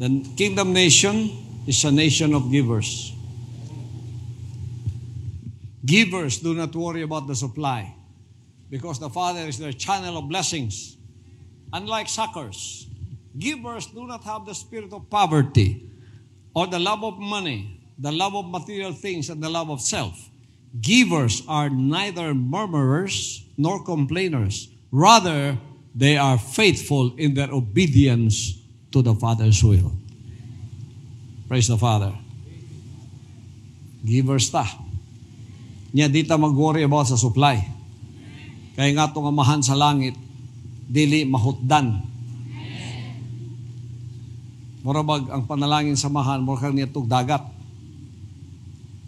The kingdom nation is a nation of givers. Givers do not worry about the supply because the Father is their channel of blessings. Unlike suckers, givers do not have the spirit of poverty or the love of money, the love of material things, and the love of self. Givers are neither murmurers nor complainers. Rather, they are faithful in their obedience to the Father's will. Praise the Father. Givers ta. Nya di ta mag-worry about sa supply. Kaya nga itong amahan sa langit, dili mahutdan. Murabag ang panalangin sa amahan, murag niya itong dagat.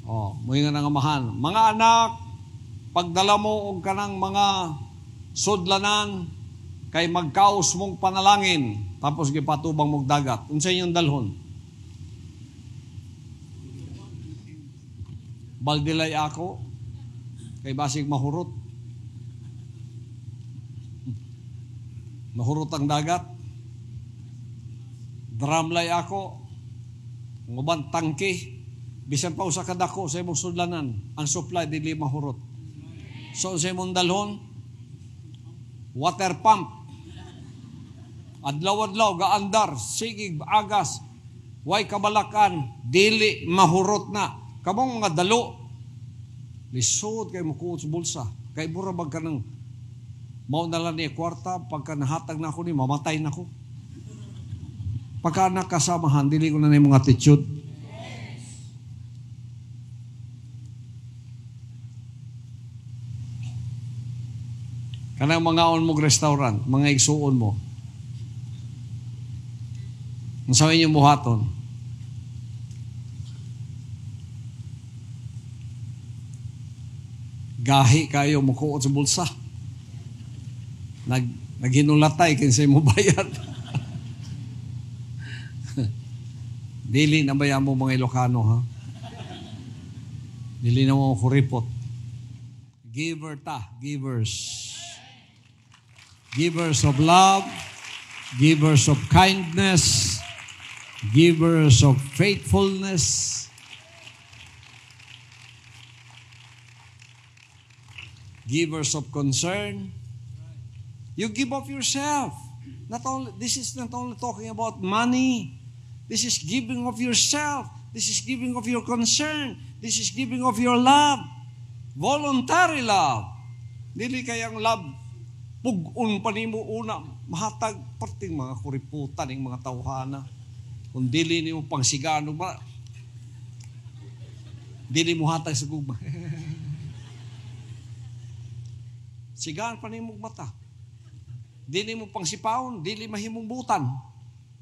Mo nga ng amahan. Mga anak, pagdala mo og kanang mga sudlanan, kay magkaos mong panalangin, tapos gipatubang mong dagat. Unsa inyong dalhon? Baldilay ako, kay basig mahurot. Mahurot ang dagat. Dramlay ako, nguban tangke, bisan pa usa ka dako sa imong sudlanan, ang supply dili mahurot. So sa imong dalhon, water pump. Adlaw-adlaw gaandar, sigig agas, way kabalakan, dili mahurot na. Kamong mga dalo, lisod kay mukuot sa bulsa. Kay burabag ka ng mao na lang niya kwarta, pagka nahatag na ako ni, mamatay na ako. Pagka nakasamahan, dili ko na yung mga attitude. Kanang mga on mong restaurant, mga igsuon mo. Ang sabi niyo buhaton. Gahi kayo mukuot sa bulsa. Naghinulatay kinsay mo bayad. Dili na bayan mo mga Ilocano, ha? Dili na mo kuripot. Giver ta, givers. Givers of love, givers of kindness, givers of faithfulness. Givers of concern. You give of yourself. This is not only talking about money. This is giving of yourself. This is giving of your concern. This is giving of your love. Voluntary love. Dili kayang love. Pug-un pa nimo una. Mahatag parting mga kuriputan ng mga tawhana. Kung dili nimo pangsigano ba, dili mo hatag sa gugma. Sigaan pa nimo mata. Dili mo pangsipaon, dili mahimong butan.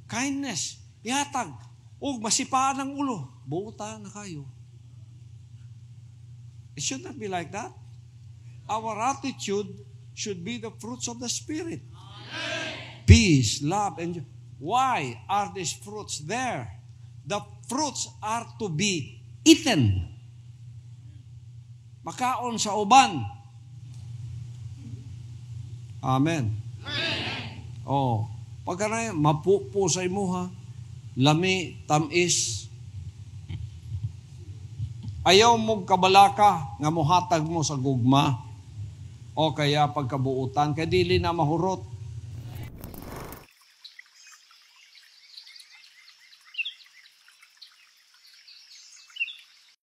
Kindness, ihatag. O masipaan ang ulo, buta na kayo. It should not be like that. Our attitude should be the fruits of the Spirit. Peace, love, and joy. Why are these fruits there? The fruits are to be eaten. Makaon sa uban. Amen. Pagka na mapupusay mo, ha, lami, tamis. Ayaw mong kabalaka nga muhatag mo sa gugma o kaya pagkabuutan, kaya dili na mahurot.